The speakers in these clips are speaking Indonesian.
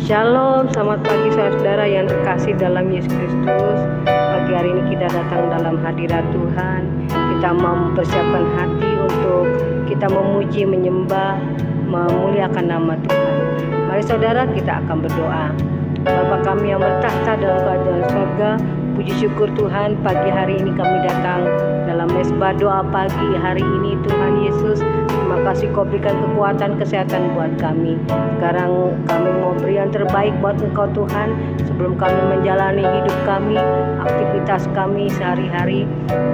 Shalom, selamat pagi saudara yang terkasih dalam Yesus Kristus. Pagi hari ini kita datang dalam hadirat Tuhan. Kita mau mempersiapkan hati untuk kita memuji, menyembah, memuliakan nama Tuhan. Mari saudara, kita akan berdoa. Bapa kami yang bertahta dalam kerajaan surga, puji syukur Tuhan, pagi hari ini kami datang dalam mesbah doa pagi hari ini. Tuhan Yesus, terima kasih Kau berikan kekuatan, kesehatan buat kami. Sekarang kami mau beri yang terbaik buat Engkau Tuhan, sebelum kami menjalani hidup kami, aktivitas kami sehari-hari.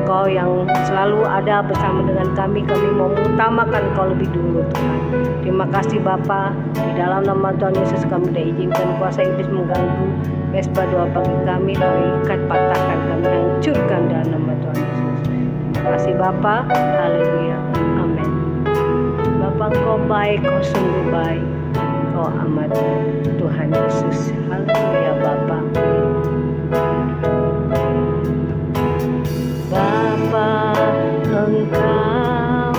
Kau yang selalu ada bersama dengan kami mau mengutamakan Kau lebih dulu Tuhan. Terima kasih Bapa, di dalam nama Tuhan Yesus kami diizinkan kuasa iblis mengganggu mesbah doa pagi kami. Kami ikat, patahkan, kami hancurkan dalam nama Tuhan Yesus. Terima kasih Bapa, haleluya, amin. Bapa Kau baik, Kau sungguh baik, Kau amat Tuhan Yesus, haleluya Bapa. Bapa Engkau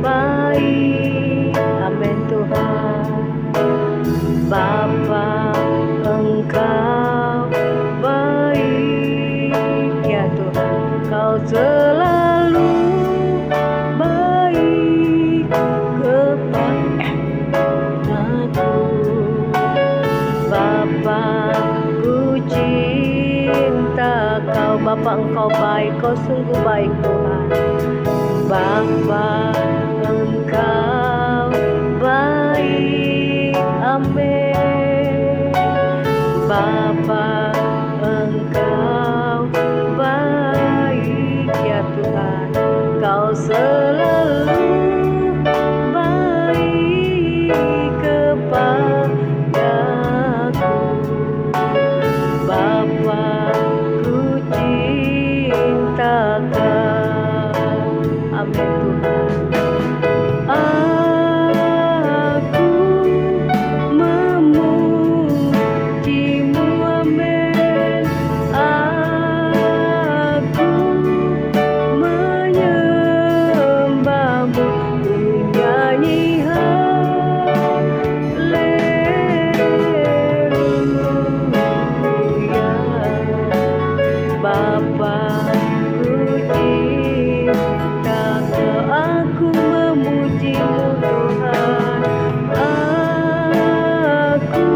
baik, amin Tuhan. Bapa Engkau baik, ya Tuhan, Kau selalu baik kepadaku. Bapa ku cinta Kau, Bapa Engkau baik, Kau sungguh baik Tuhan. Bapa Engkau baik, amin. Bapa Engkau baik, ya Tuhan, Kau selalu baik kepadaku. Bapa ku cinta Kau, amin Tuhan. Aku memujimu, amin. Aku menyembahmu, ku nyanyi haleluya. Bapa ku cinta Kau, aku memujimu Tuhan. Aku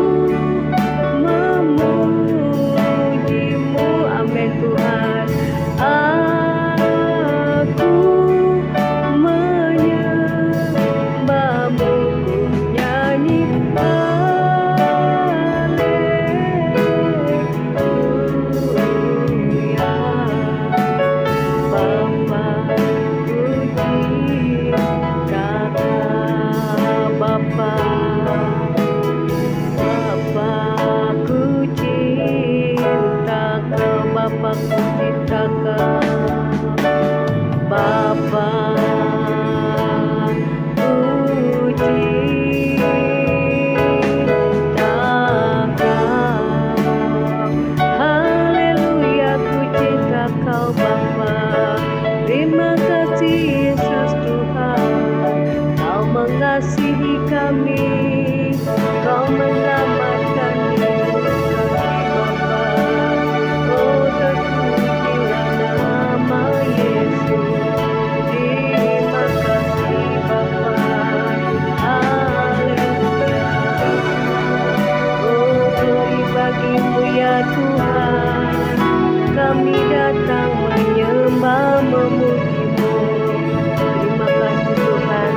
memujimu, amin Tuhan. Aku menyembahmu, ku nyanyi haleluya. Bapa ku cinta Kau, Bapa. Bapa ku cinta Kau, Bapa ku cinta Kau. Bapa ku cinta Kau, haleluya, ku cinta Kau Bapa. Terima kasih Yesus Tuhan, Kau mengasihi kami, Kau menyelamatkan hidup kami Bapa. Oh terpujilah nama Yesus. Terima kasih Bapa, haleluya. Oh glory bagimu ya Tuhan, kami datang menyembah, memujimu. Terima kasih Tuhan,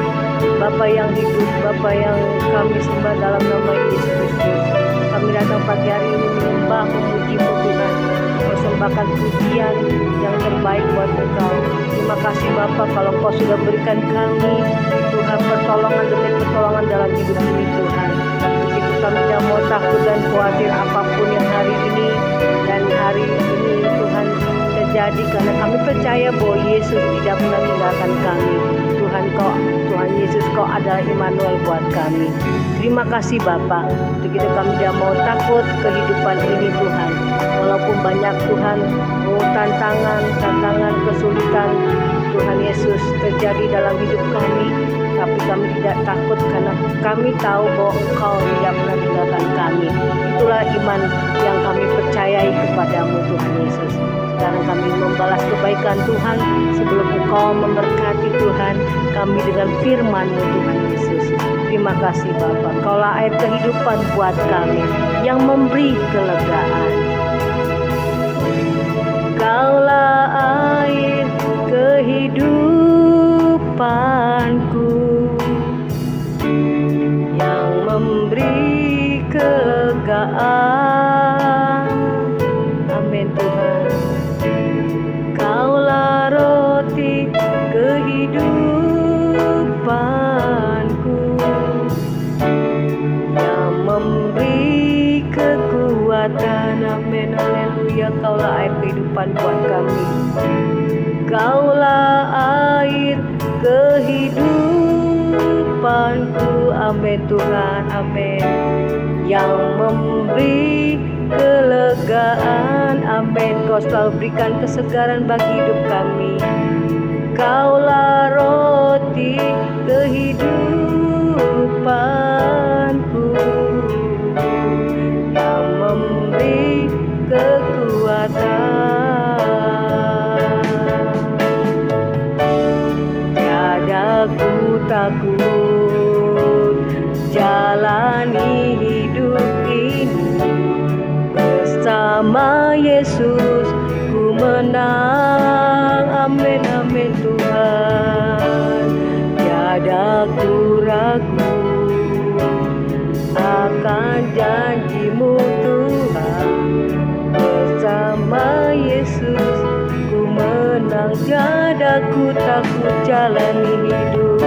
Bapa yang hidup, Bapa yang kami sembah dalam nama Yesus Kristus. Kami datang pagi hari ini menyembah, memujimu Tuhan, persembahkan pujian yang terbaik buat Engkau. Terima kasih Bapa, kalau Engkau sudah berikan kami Tuhan pertolongan demi pertolongan dalam hidup ini Tuhan. Begitu kami tidak mau takut dan khawatir apapun yang hari ini dan hari ini Tuhan terjadi, karena kami percaya bahwa Yesus tidak pernah meninggalkan kami. Tuhan Yesus, Kau adalah Immanuel buat kami. Terima kasih Bapa, begitu kami tidak mau takut kehidupan ini Tuhan. Walaupun banyak Tuhan tantangan, kesulitan Tuhan Yesus terjadi dalam hidup kami, tapi kami tidak takut karena kami tahu bahwa Engkau tidak pernah meninggalkan kami. iman yang kami percayai kepadamu Tuhan Yesus. Sekarang kami membalas kebaikan Tuhan sebelum Engkau memberkati Tuhan kami dengan firman-Mu Tuhan Yesus. Terima kasih Bapa, Kaulah air kehidupan buat kami yang memberi kelegaan. Kaulah air kehidupanku yang memberi kelegaan. Amin Tuhan. Kaulah roti kehidupanku yang memberi kekuatan. Amin, haleluya. Kaulah air kehidupan buat kami. Kaulah air kehidupanku. Amin Tuhan, amin. Yang memberi kelegaan. Amin. Kau selalu berikan kesegaran bagi hidup kami. Kaulah roti kehidupanku yang memberi kekuatan. Tiada ku takut jalani hidup ini, bersama Yesus ku menang. Amin, amin Tuhan. Tiada ku ragu akan janji-Mu Tuhan, bersama Yesus ku menang. Tiada ku takut jalani hidup,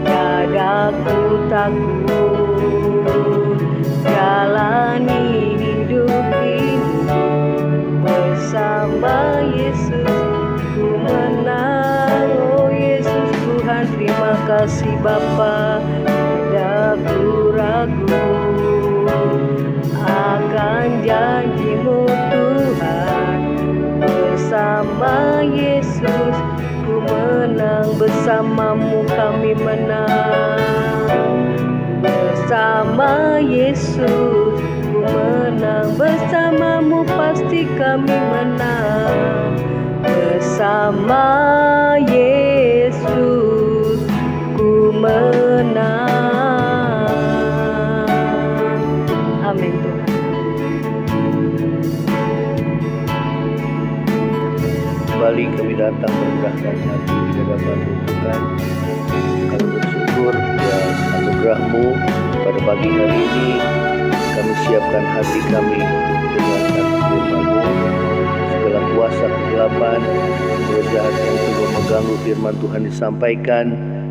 tiada ku takut jalani hidup ini, bersama Yesus ku menang. Oh Yesus Tuhan, terima kasih Bapa. Tidak ku ragu akan janji-Mu Tuhan, bersama Yesus ku menang. Bersama-Mu kami menang, bersama Yesus ku menang. Bersama-Mu pasti kami menang. Bersama Yesus ku menang. Amin Tuhan. Kembali kami datang merendahkan hati di hadapan Tuhan. Kami bersyukur ya anugerah-Mu pada pagi hari ini. Kami siapkan hati kami dengan firman-Mu. Segala kuasa kegelapan, roh jahat yang coba mengganggu firman Tuhan disampaikan,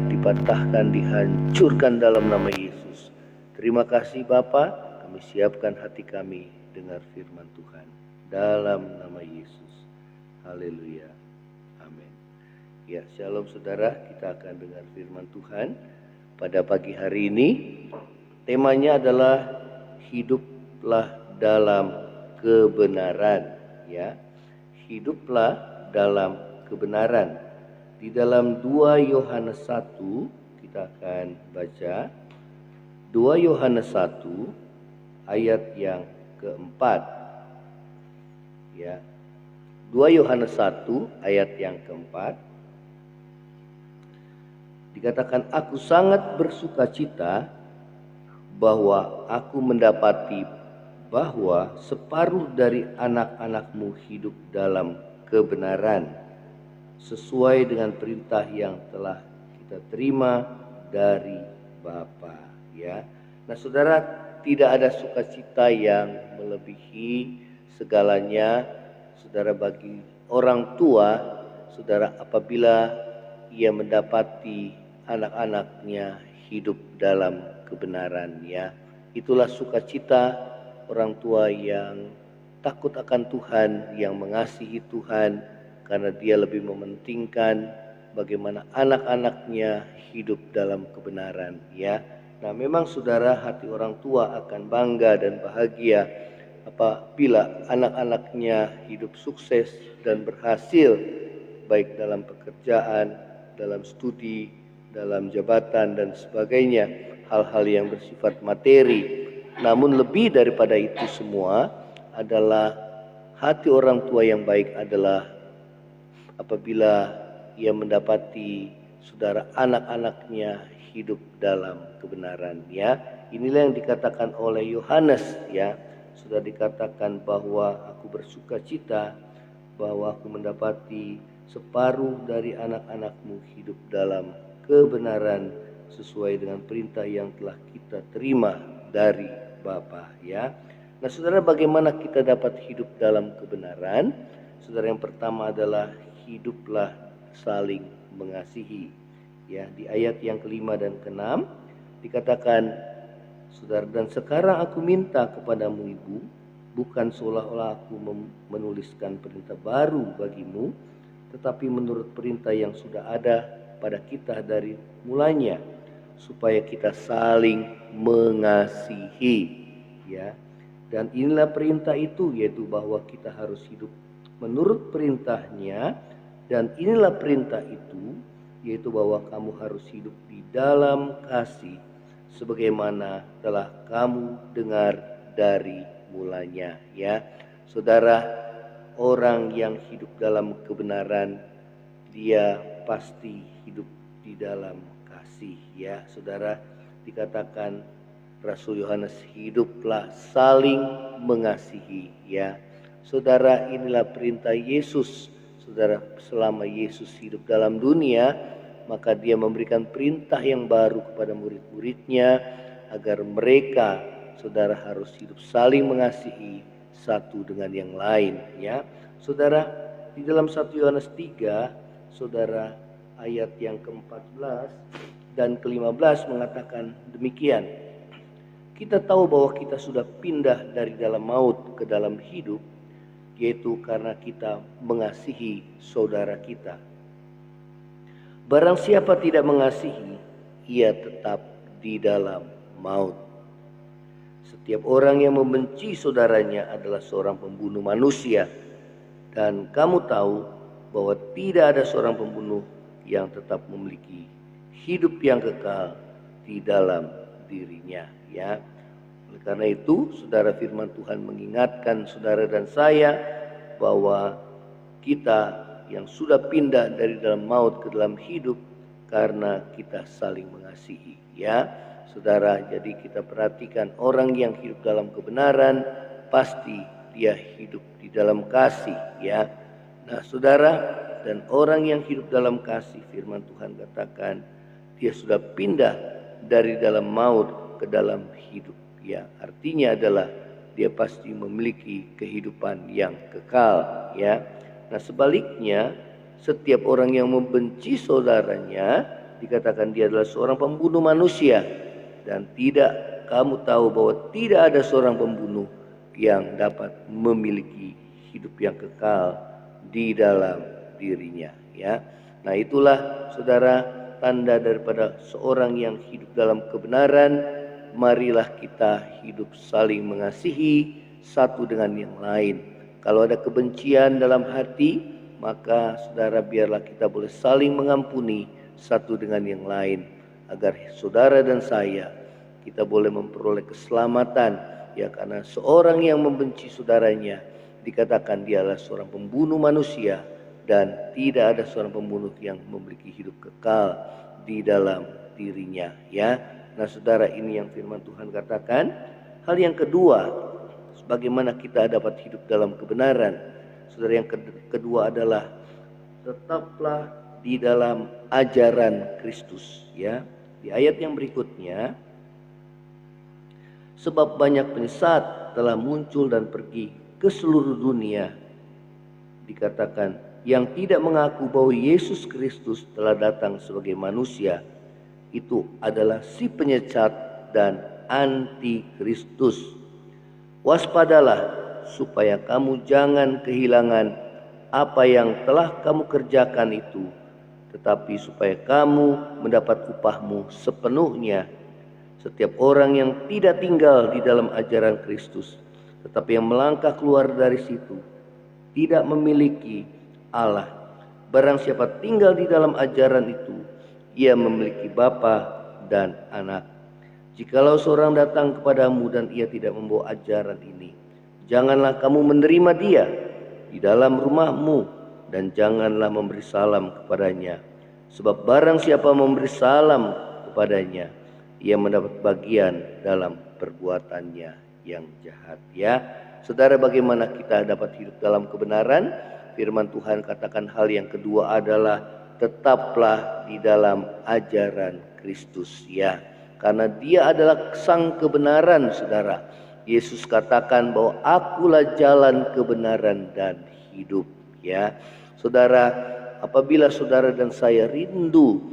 dipatahkan, dihancurkan dalam nama Yesus. Terima kasih Bapa, kami siapkan hati kami dengar firman Tuhan dalam nama Yesus. Haleluya. Amin. Ya, shalom saudara, kita akan dengar firman Tuhan pada pagi hari ini. Temanya adalah hiduplah dalam kebenaran, ya. Hiduplah dalam kebenaran. Di dalam 2 Yohanes 1 kita akan baca 2 Yohanes 1 ayat yang keempat. Ya. 2 Yohanes 1 ayat yang keempat dikatakan, aku sangat bersukacita bahwa aku mendapati bahwa separuh dari anak-anakmu hidup dalam kebenaran sesuai dengan perintah yang telah kita terima dari Bapa. Ya. Nah saudara, tidak ada sukacita yang melebihi segalanya saudara bagi orang tua, saudara apabila ia mendapati anak-anaknya hidup dalam kebenaran, ya. Itulah sukacita orang tua yang takut akan Tuhan, yang mengasihi Tuhan, karena dia lebih mementingkan bagaimana anak-anaknya hidup dalam kebenaran, ya. Nah memang saudara, hati orang tua akan bangga dan bahagia apabila anak-anaknya hidup sukses dan berhasil, baik dalam pekerjaan, dalam studi, dalam jabatan dan sebagainya, hal-hal yang bersifat materi. Namun lebih daripada itu semua adalah hati orang tua yang baik adalah apabila ia mendapati saudara anak-anaknya hidup dalam kebenaran, ya. Inilah yang dikatakan oleh Yohanes, ya. Sudah dikatakan bahwa aku bersuka cita bahwa aku mendapati separuh dari anak-anakmu hidup dalam kebenaran sesuai dengan perintah yang telah kita terima dari Bapa, ya. Nah, saudara, bagaimana kita dapat hidup dalam kebenaran? Saudara, yang pertama adalah hiduplah saling mengasihi. Ya, di ayat yang kelima dan keenam dikatakan, saudara, dan sekarang aku minta kepadamu ibu, bukan seolah-olah aku menuliskan perintah baru bagimu, tetapi menurut perintah yang sudah ada pada kita dari mulanya, supaya kita saling mengasihi, ya. Dan inilah perintah itu, yaitu bahwa kita harus hidup menurut perintahnya. Dan inilah perintah itu, yaitu bahwa kamu harus hidup di dalam kasih, sebagaimana telah kamu dengar dari mulanya, ya. Saudara, orang yang hidup dalam kebenaran, dia pasti hidup di dalam kasih, ya. Saudara, dikatakan Rasul Yohanes, hiduplah saling mengasihi, ya. Saudara, inilah perintah Yesus. Saudara, selama Yesus hidup dalam dunia, maka dia memberikan perintah yang baru kepada murid-muridnya agar mereka, saudara, harus hidup saling mengasihi satu dengan yang lain, ya. Saudara, di dalam 1 Yohanes 3, saudara, ayat yang ke-14 dan ke-15 mengatakan demikian. Kita tahu bahwa kita sudah pindah dari dalam maut ke dalam hidup, yaitu karena kita mengasihi saudara kita. Barang siapa tidak mengasihi, ia tetap di dalam maut. Setiap orang yang membenci saudaranya adalah seorang pembunuh manusia. Dan kamu tahu bahwa tidak ada seorang pembunuh yang tetap memiliki hidup yang kekal di dalam dirinya, ya. Oleh karena itu, saudara, firman Tuhan mengingatkan saudara dan saya bahwa kita yang sudah pindah dari dalam maut ke dalam hidup karena kita saling mengasihi, ya. Saudara, jadi kita perhatikan orang yang hidup dalam kebenaran pasti dia hidup di dalam kasih, ya. Nah, saudara, dan orang yang hidup dalam kasih, firman Tuhan katakan dia sudah pindah dari dalam maut ke dalam hidup, ya. Artinya adalah dia pasti memiliki kehidupan yang kekal, ya. Nah, sebaliknya, setiap orang yang membenci saudaranya dikatakan dia adalah seorang pembunuh manusia. Dan tidak, kamu tahu bahwa tidak ada seorang pembunuh yang dapat memiliki hidup yang kekal di dalam dirinya, ya. Nah, itulah, saudara, tanda daripada seorang yang hidup dalam kebenaran. Marilah kita hidup saling mengasihi satu dengan yang lain. Kalau ada kebencian dalam hati, maka saudara, biarlah kita boleh saling mengampuni satu dengan yang lain, agar saudara dan saya kita boleh memperoleh keselamatan, ya. Karena seorang yang membenci saudaranya dikatakan dia adalah seorang pembunuh manusia, dan tidak ada seorang pembunuh yang memiliki hidup kekal di dalam dirinya, ya. Nah, saudara, ini yang firman Tuhan katakan. Hal yang kedua, bagaimana kita dapat hidup dalam kebenaran? Saudara, yang kedua adalah tetaplah di dalam ajaran Kristus, ya. Di ayat yang berikutnya, sebab banyak penyesat telah muncul dan pergi ke seluruh dunia, dikatakan, yang tidak mengaku bahwa Yesus Kristus telah datang sebagai manusia. Itu adalah si penyecat dan antikristus. Waspadalah supaya kamu jangan kehilangan apa yang telah kamu kerjakan itu, tetapi supaya kamu mendapat upahmu sepenuhnya. Setiap orang yang tidak tinggal di dalam ajaran Kristus, tetapi yang melangkah keluar dari situ, tidak memiliki Allah. Barang siapa tinggal di dalam ajaran itu, ia memiliki Bapa dan Anak. Jikalau seorang datang kepadamu dan ia tidak membawa ajaran ini, janganlah kamu menerima dia di dalam rumahmu, dan janganlah memberi salam kepadanya. Sebab barang siapa memberi salam kepadanya, ia mendapat bagian dalam perbuatannya yang jahat. Ya, saudara, bagaimana kita dapat hidup dalam kebenaran? Firman Tuhan katakan hal yang kedua adalah tetaplah di dalam ajaran Kristus, ya. Karena dia adalah sang kebenaran, saudara. Yesus katakan bahwa akulah jalan, kebenaran, dan hidup, ya. Saudara, apabila saudara dan saya rindu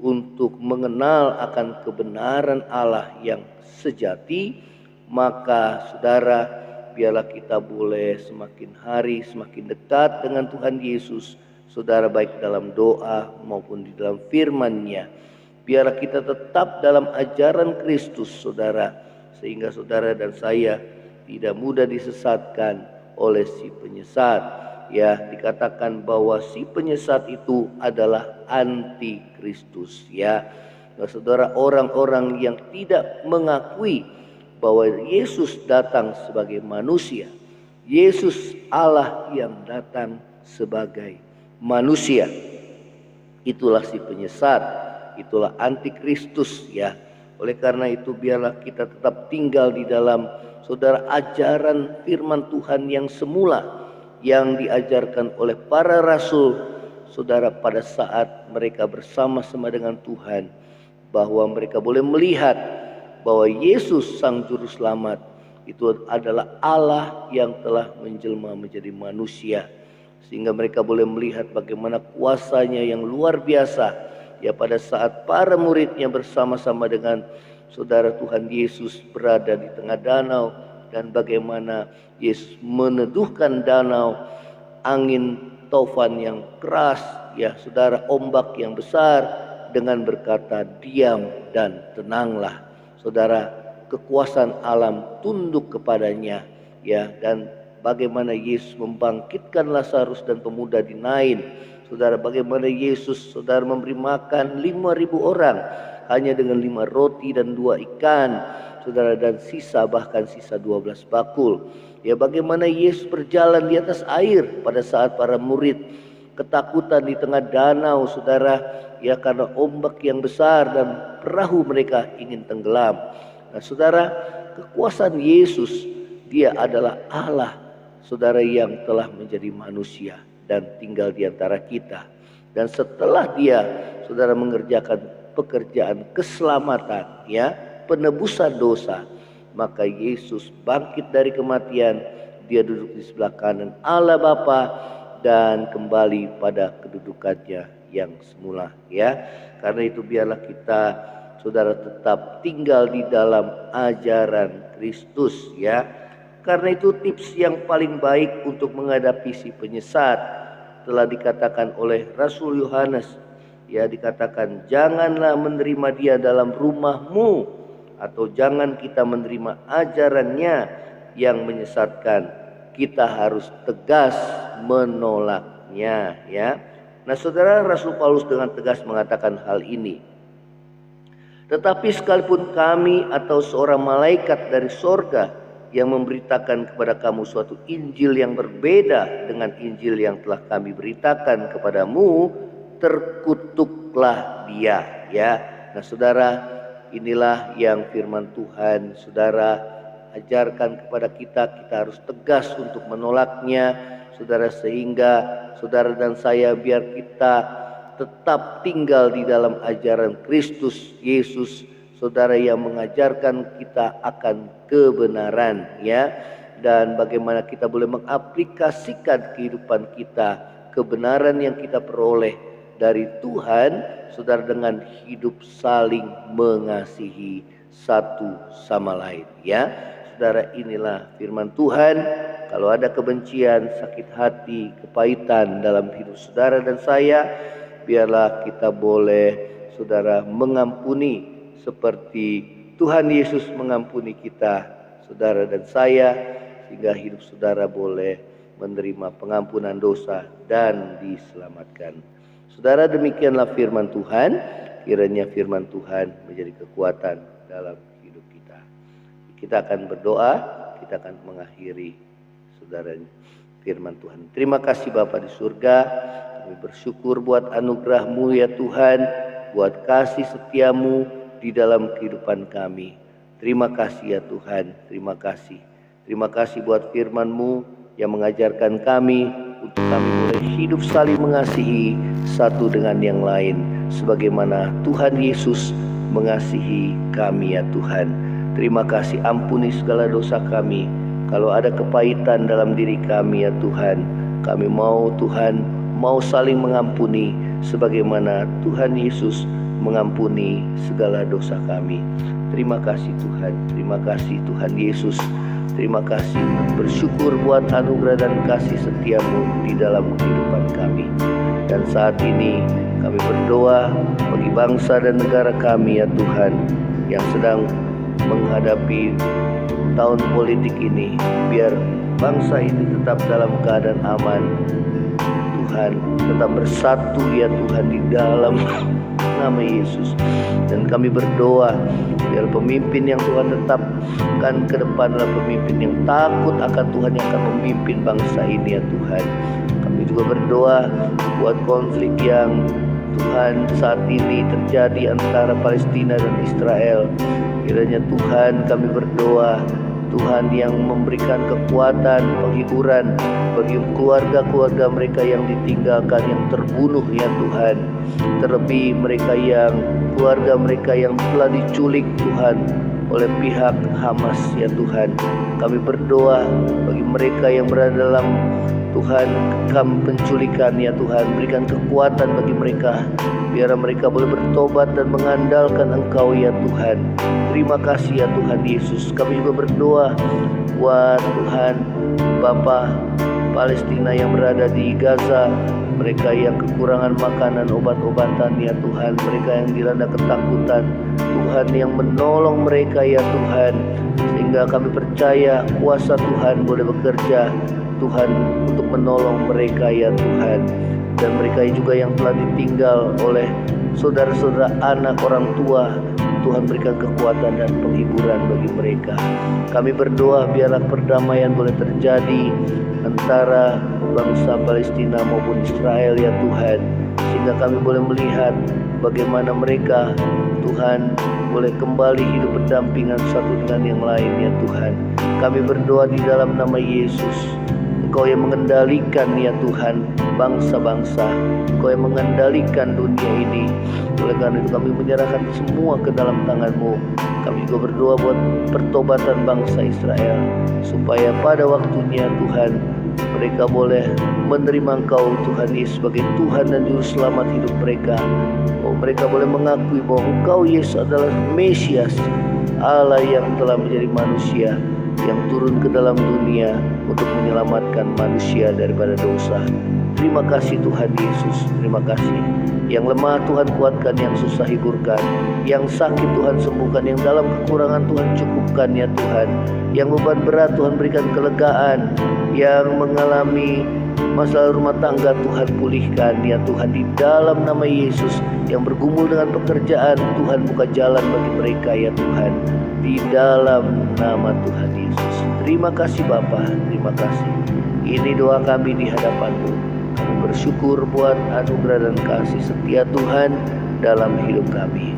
untuk mengenal akan kebenaran Allah yang sejati, maka saudara, biarlah kita boleh semakin hari semakin dekat dengan Tuhan Yesus, saudara, baik dalam doa maupun di dalam firman-Nya. Biarlah kita tetap dalam ajaran Kristus, saudara, sehingga saudara dan saya tidak mudah disesatkan oleh si penyesat. Ya, dikatakan bahwa si penyesat itu adalah anti Kristus, ya. Nah, saudara, orang-orang yang tidak mengakui bahwa Yesus datang sebagai manusia, Yesus Allah yang datang sebagai manusia, itulah si penyesat, itulah antikristus, ya. Oleh karena itu biarlah kita tetap tinggal di dalam, saudara, ajaran firman Tuhan yang semula yang diajarkan oleh para rasul, saudara, pada saat mereka bersama-sama dengan Tuhan, bahwa mereka boleh melihat bahwa Yesus sang juru selamat itu adalah Allah yang telah menjelma menjadi manusia, sehingga mereka boleh melihat bagaimana kuasanya yang luar biasa, ya, pada saat para muridnya bersama-sama dengan saudara Tuhan Yesus berada di tengah danau, dan bagaimana Yesus meneduhkan danau, angin taufan yang keras, ya saudara, ombak yang besar, dengan berkata diam dan tenanglah. Saudara, kekuasaan alam tunduk kepadanya, ya, dan bagaimana Yesus membangkitkan Lazarus dan pemuda di Nain. Saudara, bagaimana Yesus, saudara, memberi makan 5.000 orang hanya dengan 5 roti dan 2 ikan, saudara, dan bahkan sisa 12 bakul. Ya, bagaimana Yesus berjalan di atas air pada saat para murid ketakutan di tengah danau, saudara, ya, karena ombak yang besar dan perahu mereka ingin tenggelam. Nah, saudara, kekuasaan Yesus, dia adalah Allah, saudara, yang telah menjadi manusia dan tinggal di antara kita. Dan setelah dia, saudara, mengerjakan pekerjaan keselamatan, ya, penebusan dosa, maka Yesus bangkit dari kematian, dia duduk di sebelah kanan Allah Bapa dan kembali pada kedudukannya yang semula, ya. Karena itu biarlah kita, saudara, tetap tinggal di dalam ajaran Kristus, ya. Karena itu tips yang paling baik untuk menghadapi si penyesat telah dikatakan oleh Rasul Yohanes, ya, dikatakan janganlah menerima dia dalam rumahmu, atau jangan kita menerima ajarannya yang menyesatkan. Kita harus tegas menolaknya, ya. Nah, saudara, Rasul Paulus dengan tegas mengatakan hal ini. Tetapi sekalipun kami atau seorang malaikat dari sorga yang memberitakan kepada kamu suatu Injil yang berbeda dengan Injil yang telah kami beritakan kepadamu, terkutuklah dia, ya. Nah, saudara, inilah yang firman Tuhan, saudara, ajarkan kepada kita. Kita harus tegas untuk menolaknya, saudara, sehingga saudara dan saya biar kita tetap tinggal di dalam ajaran Kristus Yesus, saudara, yang mengajarkan kita akan kebenaran, ya, dan bagaimana kita boleh mengaplikasikan kehidupan kita, kebenaran yang kita peroleh dari Tuhan, saudara, dengan hidup saling mengasihi satu sama lain, ya. Saudara, inilah firman Tuhan. Kalau ada kebencian, sakit hati, kepahitan dalam hidup saudara dan saya, biarlah kita boleh, saudara, mengampuni seperti Tuhan Yesus mengampuni kita, saudara dan saya, sehingga hidup saudara boleh menerima pengampunan dosa dan diselamatkan. Saudara, demikianlah firman Tuhan. Kiranya firman Tuhan menjadi kekuatan dalam hidup Kita akan berdoa, kita akan mengakhiri saudara firman Tuhan. Terima kasih Bapa di surga, kami bersyukur buat anugerah-Mu ya Tuhan, buat kasih setia-Mu di dalam kehidupan kami. Terima kasih ya Tuhan, terima kasih. Terima kasih buat firman-Mu yang mengajarkan kami untuk kami boleh hidup saling mengasihi satu dengan yang lain, sebagaimana Tuhan Yesus mengasihi kami ya Tuhan. Terima kasih, ampuni segala dosa kami. Kalau ada kepahitan dalam diri kami ya Tuhan, kami mau Tuhan, mau saling mengampuni sebagaimana Tuhan Yesus mengampuni segala dosa kami. Terima kasih Tuhan, terima kasih Tuhan Yesus. Terima kasih, bersyukur buat anugerah dan kasih setia-Mu di dalam kehidupan kami. Dan saat ini kami berdoa bagi bangsa dan negara kami ya Tuhan, yang sedang menghadapi tahun politik ini. Biar bangsa ini tetap dalam keadaan aman Tuhan, tetap bersatu ya Tuhan di dalam nama Yesus. Dan kami berdoa biar pemimpin yang Tuhan tetapkan ke depan adalah pemimpin yang takut akan Tuhan, yang akan memimpin bangsa ini ya Tuhan. Kami juga berdoa buat konflik yang Tuhan saat ini terjadi antara Palestina dan Israel. Kiranya Tuhan, kami berdoa Tuhan yang memberikan kekuatan, penghiburan bagi keluarga-keluarga mereka yang ditinggalkan, yang terbunuh ya Tuhan. Terlebih keluarga mereka yang telah diculik Tuhan oleh pihak Hamas ya Tuhan. Kami berdoa bagi mereka yang berada dalam Tuhan penculikan ya Tuhan, berikan kekuatan bagi mereka, biar mereka boleh bertobat dan mengandalkan Engkau ya Tuhan. Terima kasih ya Tuhan Yesus. Kami juga berdoa buat Tuhan Bapa Palestina yang berada di Gaza, mereka yang kekurangan makanan, obat-obatan ya Tuhan, mereka yang dilanda ketakutan, Tuhan yang menolong mereka ya Tuhan, sehingga kami percaya kuasa Tuhan boleh bekerja Tuhan untuk menolong mereka ya Tuhan. Dan mereka juga yang telah ditinggal oleh saudara-saudara, anak, orang tua, Tuhan berikan kekuatan dan penghiburan bagi mereka. Kami berdoa biarlah perdamaian boleh terjadi antara bangsa Palestina maupun Israel ya Tuhan, sehingga kami boleh melihat bagaimana mereka Tuhan boleh kembali hidup berdampingan satu dengan yang lain ya Tuhan. Kami berdoa di dalam nama Yesus. Engkau yang mengendalikan ya Tuhan bangsa-bangsa, Engkau yang mengendalikan dunia ini. Oleh karena itu kami menyerahkan semua ke dalam tangan-Mu. Kami juga berdoa buat pertobatan bangsa Israel, supaya pada waktunya Tuhan mereka boleh menerima Engkau Tuhan Yesus sebagai Tuhan dan Juru Selamat hidup mereka. Mereka boleh mengakui bahwa Engkau Yesus adalah Mesias, Allah yang telah menjadi manusia, yang turun ke dalam dunia untuk menyelamatkan manusia daripada dosa. Terima kasih Tuhan Yesus, terima kasih. Yang lemah Tuhan kuatkan, yang susah hiburkan, yang sakit Tuhan sembuhkan, yang dalam kekurangan Tuhan cukupkan ya Tuhan, yang beban berat Tuhan berikan kelegaan, yang mengalami masalah rumah tangga Tuhan pulihkan ya Tuhan di dalam nama Yesus. Yang bergumul dengan pekerjaan Tuhan buka jalan bagi mereka ya Tuhan, di dalam nama Tuhan Yesus. Terima kasih Bapa, terima kasih. Ini doa kami di hadapan-Mu. Kami bersyukur buat anugerah dan kasih setia Tuhan dalam hidup kami.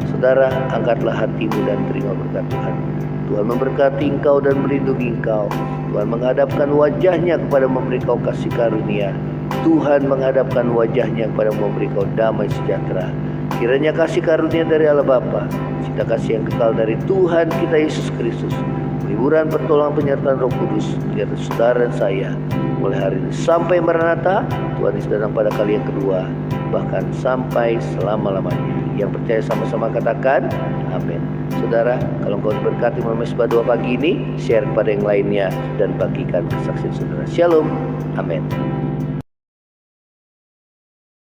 Saudara, angkatlah hatimu dan terima berkat Tuhan. Tuhan memberkati engkau dan melindungi engkau. Tuhan menghadapkan wajahnya kepada memberi kau kasih karunia. Tuhan menghadapkan wajahnya kepada memberi kau damai sejahtera. Kiranya kasih karunia dari Allah Bapa, cinta kasih yang kekal dari Tuhan kita Yesus Kristus, penghiburan, pertolongan, penyertaan Roh Kudus menyertai saudara dan saya mulai hari ini sampai Maranatha. Tuhan Yesus datang pada kali yang kedua, bahkan sampai selama-lamanya. Yang percaya sama-sama katakan amin. Saudara, kalau engkau diberkati melalui Mesbah Doa pagi ini, share kepada yang lainnya dan bagikan kesaksian saudara. Shalom, amin.